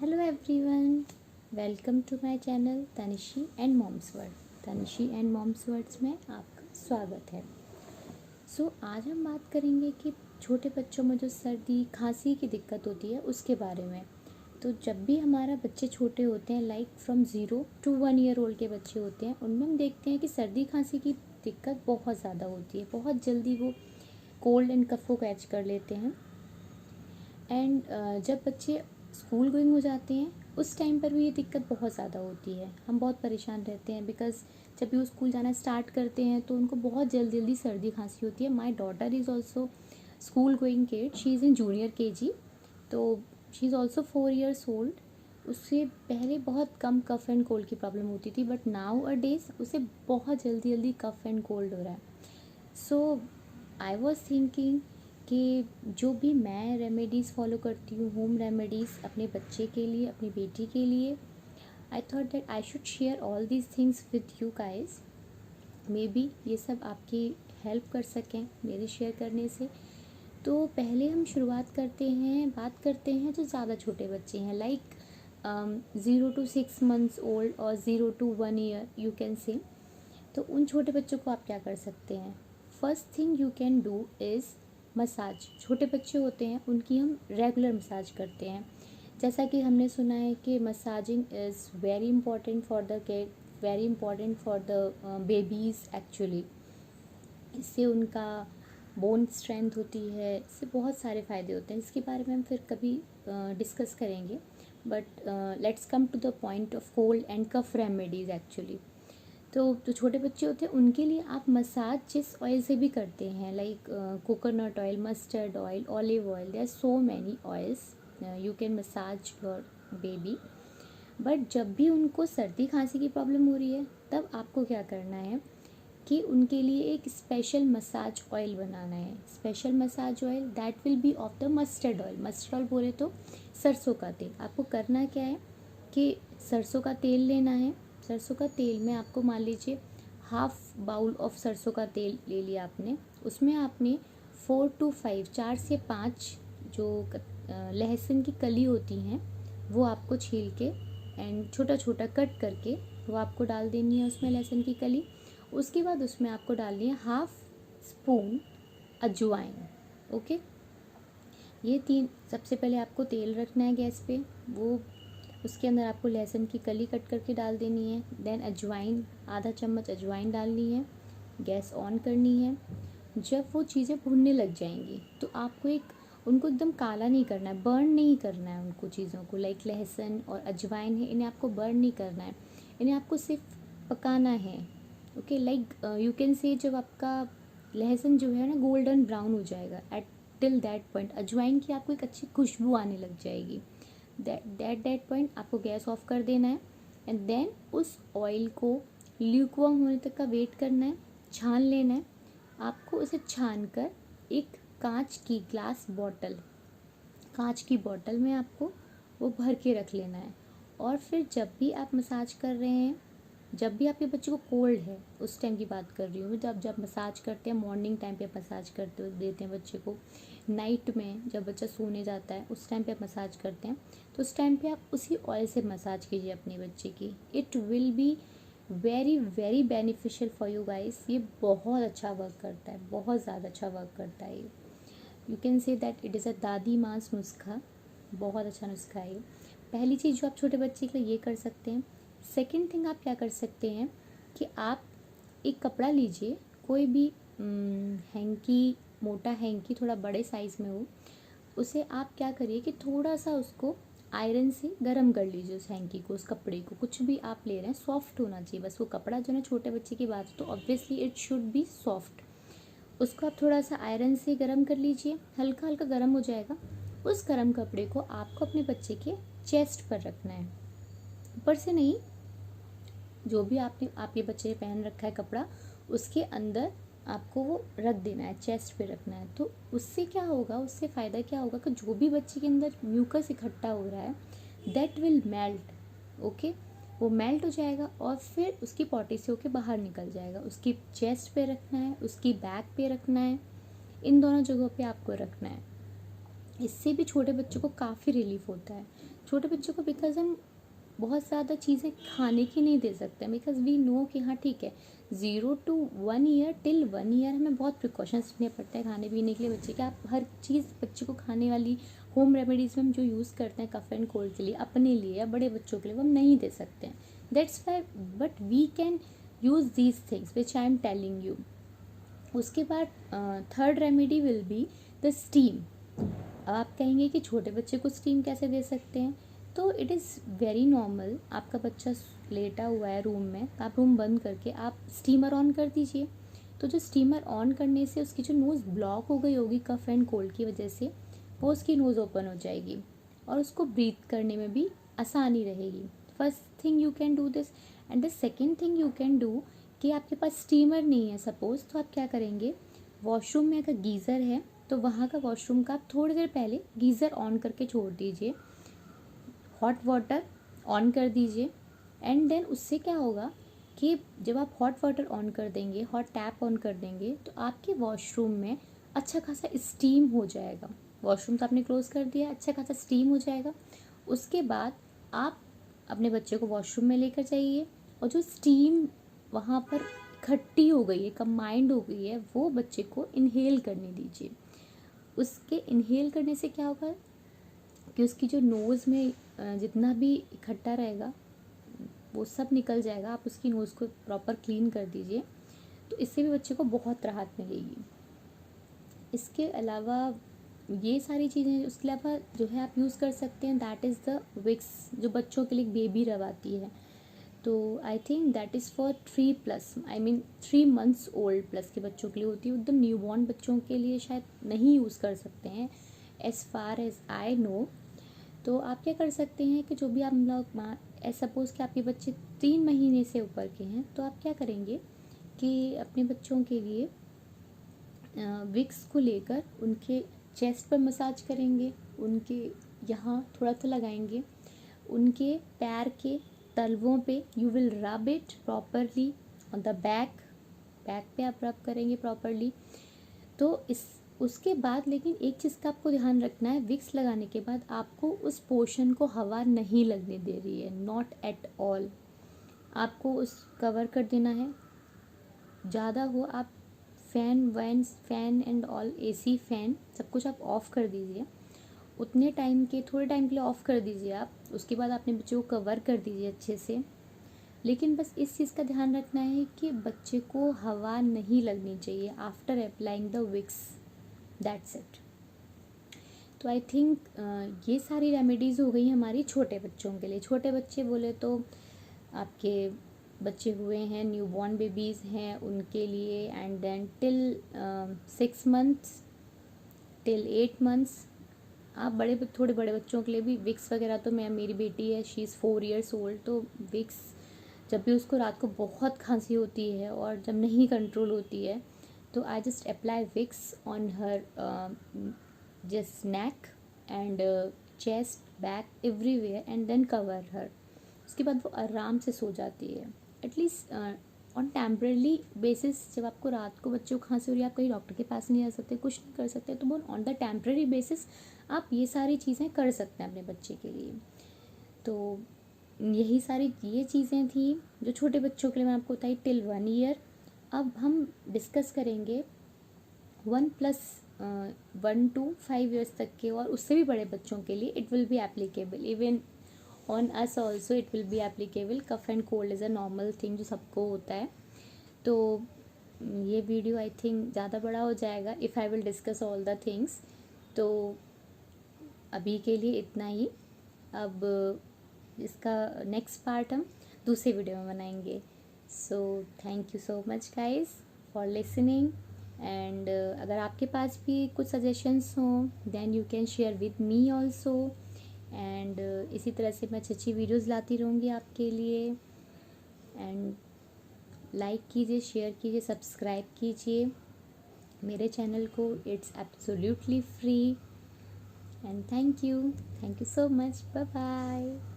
Hello everyone, welcome to my channel Tanishi and mom's word. Tanishi and mom's words में आपका स्वागत है। आज हम बात करेंगे कि छोटे बच्चों में जो सर्दी खांसी की दिक्कत होती है उसके बारे में। तो जब भी हमारा बच्चे छोटे होते हैं, like from 0 to 1 year old के बच्चे होते हैं, उनमें हम देखते हैं कि सर्दी खांसी की दिक्कत बहुत ज़्यादा होती है। बहुत जल्दी वो कोल्ड एंड कफ को कैच कर लेते हैं। एंड जब बच्चे स्कूल गोइंग हो जाते हैं उस टाइम पर भी ये दिक्कत बहुत ज़्यादा होती है। हम बहुत परेशान रहते हैं बिकॉज़ जब भी वो स्कूल जाना स्टार्ट करते हैं तो उनको बहुत जल्दी जल्दी सर्दी खांसी होती है। My daughter is also school going kid, she is in junior KG। तो she is also 4 years old। उससे पहले बहुत कम कफ़ एंड कोल्ड की प्रॉब्लम होती थी, बट नाउ अ डेज उसे बहुत जल्दी जल्दी कफ़ एंड कोल्ड हो रहा है। सो आई वॉज थिंकिंग कि जो भी मैं रेमेडीज़ फॉलो करती हूँ, होम रेमेडीज़ अपने बच्चे के लिए, अपनी बेटी के लिए, I thought that I should share all these things with you guys. May be ये सब आपकी हेल्प कर सकें मेरे शेयर करने से। तो पहले हम शुरुआत करते हैं, बात करते हैं जो ज़्यादा छोटे बच्चे हैं, लाइक 0 to 6 months ओल्ड और 0 to 1 year you can say. तो उन छोटे बच्चों को आप क्या कर सकते हैं? First thing you can do is massage. छोटे बच्चे होते हैं उनकी हम रेगुलर मसाज करते हैं। जैसा कि हमने सुना है कि massaging is very important for the kid, very important for the babies actually. इससे उनका बोन स्ट्रेंथ होती है, इससे बहुत सारे फ़ायदे होते हैं। इसके बारे में हम फिर कभी डिस्कस करेंगे। But let's come to the point of cold and cough remedies actually. तो जो छोटे बच्चे होते हैं उनके लिए आप मसाज जिस ऑयल से भी करते हैं, like coconut oil, mustard oil, olive oil, there are so many oils you can massage your baby. But जब भी उनको सर्दी खांसी की प्रॉब्लम हो रही है तब आपको क्या करना है कि उनके लिए एक स्पेशल मसाज ऑयल बनाना है। Special massage oil that will be of the mustard oil. Mustard oil बोले तो सरसों का तेल। आपको करना क्या है कि सरसों का तेल लेना है। सरसों का तेल में आपको मान लीजिए हाफ बाउल ऑफ सरसों का तेल ले लिया आपने। उसमें आपने 4 to 5, 4 से 5 जो लहसुन की कली होती हैं वो आपको छील के एंड छोटा छोटा कट करके वो आपको डाल देनी है उसमें, लहसुन की कली। उसके बाद उसमें आपको डालनी है हाफ स्पून अजवाइन। ओके, ये 3। सबसे पहले आपको तेल रखना है गैस पे, वो उसके अंदर आपको लहसुन की कली कट करके डाल देनी है। देन अजवाइन, आधा चम्मच अजवाइन डालनी है, गैस ऑन करनी है। जब वो चीज़ें भुनने लग जाएंगी तो आपको उनको एकदम काला नहीं करना है, बर्न नहीं करना है उनको चीज़ों को। लाइक लहसुन और अजवाइन है, इन्हें आपको बर्न नहीं करना है, इन्हें आपको सिर्फ पकाना है। Okay, like you can say जब आपका लहसुन जो है ना गोल्डन ब्राउन हो जाएगा, एट टिल दैट पॉइंट अजवाइन की आपको एक अच्छी खुशबू आने लग जाएगी। दैट पॉइंट आपको गैस ऑफ कर देना है। एंड देन उस ऑयल को ल्यूकवार्म होने तक का वेट करना है, छान लेना है। आपको उसे छान कर एक कांच की बॉटल में आपको वो भर के रख लेना है। और फिर जब भी आप मसाज कर रहे हैं, जब भी आपके बच्चे को कोल्ड है उस टाइम की बात कर रही हूँ मैं, जब जब मसाज करते हैं मॉर्निंग टाइम पे मसाज करते हुए देते हैं बच्चे को, नाइट में जब बच्चा सोने जाता है उस टाइम पे आप मसाज करते हैं, तो उस टाइम पे आप उसी ऑयल से मसाज कीजिए अपने बच्चे की। It will be very very beneficial for you guys. ये बहुत अच्छा वर्क करता है, बहुत ज़्यादा अच्छा वर्क करता है ये। You can say that it is a दादी मास नुस्खा। बहुत अच्छा नुस्खा है ये। पहली चीज़ जो आप छोटे बच्चे के लिए ये कर सकते हैं। सेकंड थिंग आप क्या कर सकते हैं कि आप एक कपड़ा लीजिए, कोई भी हैंकी, मोटा हैंकी, थोड़ा बड़े साइज़ में हो। उसे आप क्या करिए कि थोड़ा सा उसको आयरन से गर्म कर लीजिए उस हैंकी को, उस कपड़े को। कुछ भी आप ले रहे हैं सॉफ्ट होना चाहिए बस। वो कपड़ा जो है छोटे बच्चे की बात है तो obviously it should be soft. उसको आप थोड़ा सा आयरन से गर्म कर लीजिए, हल्का हल्का गर्म हो जाएगा। उस गर्म कपड़े को आपको अपने बच्चे के चेस्ट पर रखना है, ऊपर से नहीं। जो भी आपके बच्चे ने पहन रखा है कपड़ा उसके अंदर आपको वो रख देना है, चेस्ट पे रखना है। तो उससे क्या होगा, उससे फ़ायदा क्या होगा कि जो भी बच्चे के अंदर म्यूकस इकट्ठा हो रहा है दैट विल मेल्ट। ओके, वो मेल्ट हो जाएगा और फिर उसकी पॉटी से होके बाहर निकल जाएगा। उसकी चेस्ट पे रखना है, उसकी बैक पे रखना है, इन दोनों जगहों पे आपको रखना है। इससे भी छोटे बच्चों को काफ़ी रिलीफ होता है। छोटे बच्चों को बिकॉज हम बहुत ज़्यादा चीज़ें खाने की नहीं दे सकते, बिकॉज वी नो कि हाँ ठीक है, 0 to 1 year, टिल 1 year हमें बहुत प्रिकॉशंस रखने पड़ते हैं खाने पीने के लिए बच्चे के। आप हर चीज़ बच्चे को खाने वाली होम रेमेडीज़ में हम जो यूज़ करते हैं कफ एंड कोल्ड के लिए, अपने लिए या बड़े बच्चों के लिए, वो हम नहीं दे सकते हैं। That's why but we can use these things which I am telling you. उसके बाद third remedy will be the steam. अब आप कहेंगे कि छोटे बच्चे को स्टीम कैसे दे सकते हैं, तो इट इज़ वेरी नॉर्मल। आपका बच्चा लेटा हुआ है रूम में, आप रूम बंद करके आप स्टीमर ऑन कर दीजिए। तो जो स्टीमर ऑन करने से उसकी जो नोज़ ब्लॉक हो गई होगी कफ एंड कोल्ड की वजह से, वो उसकी नोज़ ओपन हो जाएगी और उसको ब्रीथ करने में भी आसानी रहेगी। First thing you can do this. And the second thing you can do, कि आपके पास स्टीमर नहीं है सपोज़, तो आप क्या करेंगे, वॉशरूम में अगर गीज़र है तो वहाँ का वॉशरूम का आप थोड़ी देर पहले गीज़र ऑन करके छोड़ दीजिए, हॉट वाटर ऑन कर दीजिए। एंड देन उससे क्या होगा कि जब आप हॉट वाटर ऑन कर देंगे, हॉट टैप ऑन कर देंगे, तो आपके वॉशरूम में अच्छा खासा स्टीम हो जाएगा। वॉशरूम तो आपने क्लोज़ कर दिया, अच्छा खासा स्टीम हो जाएगा। उसके बाद आप अपने बच्चे को वॉशरूम में लेकर जाइए और जो स्टीम वहाँ पर इकट्ठी हो गई है, कंबाइंड हो गई है, वो बच्चे को इनहेल करने दीजिए। उसके इनहेल करने से क्या होगा कि उसकी जो नोज़ में जितना भी इकट्ठा रहेगा वो सब निकल जाएगा। आप उसकी नोज़ को प्रॉपर क्लीन कर दीजिए, तो इससे भी बच्चे को बहुत राहत मिलेगी। इसके अलावा ये सारी चीज़ें, उसके अलावा जो है आप यूज़ कर सकते हैं, दैट इज़ द विक्स, जो बच्चों के लिए बेबी रब आती है। तो I think that is for 3+, I mean 3 months old plus के बच्चों के लिए होती है। एकदम न्यू बॉर्न बच्चों के लिए शायद नहीं यूज़ कर सकते हैं, as far as I know. तो आप क्या कर सकते हैं कि जो भी आप लोग सपोज़ कि आपके बच्चे 3 महीने से ऊपर के हैं, तो आप क्या करेंगे कि अपने बच्चों के लिए विक्स को लेकर उनके चेस्ट पर मसाज करेंगे, उनके यहाँ थोड़ा सा लगाएंगे, उनके पैर के तलवों पे you will rub it properly on the back पे आप रब करेंगे प्रॉपरली। तो इस उसके बाद लेकिन एक चीज़ का आपको ध्यान रखना है, विक्स लगाने के बाद आपको उस पोर्शन को हवा नहीं लगने दे रही है, नॉट एट ऑल। आपको उस कवर कर देना है। ज़्यादा हो आप fan and all, AC fan सब कुछ आप ऑफ़ कर दीजिए। उतने टाइम के, थोड़े टाइम के लिए ऑफ़ कर दीजिए आप। उसके बाद अपने बच्चे को कवर कर दीजिए अच्छे से। लेकिन बस इस चीज़ का ध्यान रखना है कि बच्चे को हवा नहीं लगनी चाहिए after applying the Vicks, that's it. तो आई थिंक ये सारी रेमेडीज़ हो गई हमारी छोटे बच्चों के लिए। छोटे बच्चे बोले तो आपके बच्चे हुए हैं, न्यू बॉर्न बेबीज़ हैं उनके लिए, and then till 6 months, till 8 months। आप थोड़े बड़े बच्चों के लिए भी विक्स वगैरह, तो मेरी बेटी है, शी इज़ 4 years old, तो विक्स जब भी उसको रात को बहुत खांसी होती है और जब नहीं कंट्रोल होती है, तो I just apply Vicks on her just neck and chest, back, everywhere, and then cover her. उसके बाद वो आराम से सो जाती है। एटलीस्ट ऑन टेम्पररी बेसिस, जब आपको रात को बच्चों को खांसी हो रही है, आप कहीं डॉक्टर के पास नहीं जा सकते, कुछ नहीं कर सकते, तो वो ऑन द टेम्पररी बेसिस आप ये सारी चीज़ें कर सकते हैं अपने बच्चे के लिए। तो यही सारी ये चीज़ें थी जो छोटे बच्चों के लिए मैं आपको बताई, टिल 1 year। अब हम डिस्कस करेंगे 1 to 5 years तक के, और उससे भी बड़े बच्चों के लिए it will be applicable, even on us also it will be applicable. Cough and cold is a normal thing जो सबको होता है। तो ये वीडियो आई थिंक ज़्यादा बड़ा हो जाएगा if I will discuss all the things. तो अभी के लिए इतना ही। अब इसका नेक्स्ट पार्ट हम दूसरे वीडियो में बनाएंगे। So thank you so much guys for listening. And अगर आपके पास भी कुछ सजेशंस हों then you can share with me also. And इसी तरह से मैं अच्छी वीडियोज़ लाती रहूँगी आपके लिए। एंड लाइक कीजिए, शेयर कीजिए, सब्सक्राइब कीजिए मेरे चैनल को, it's absolutely free. And thank you so much, bye bye.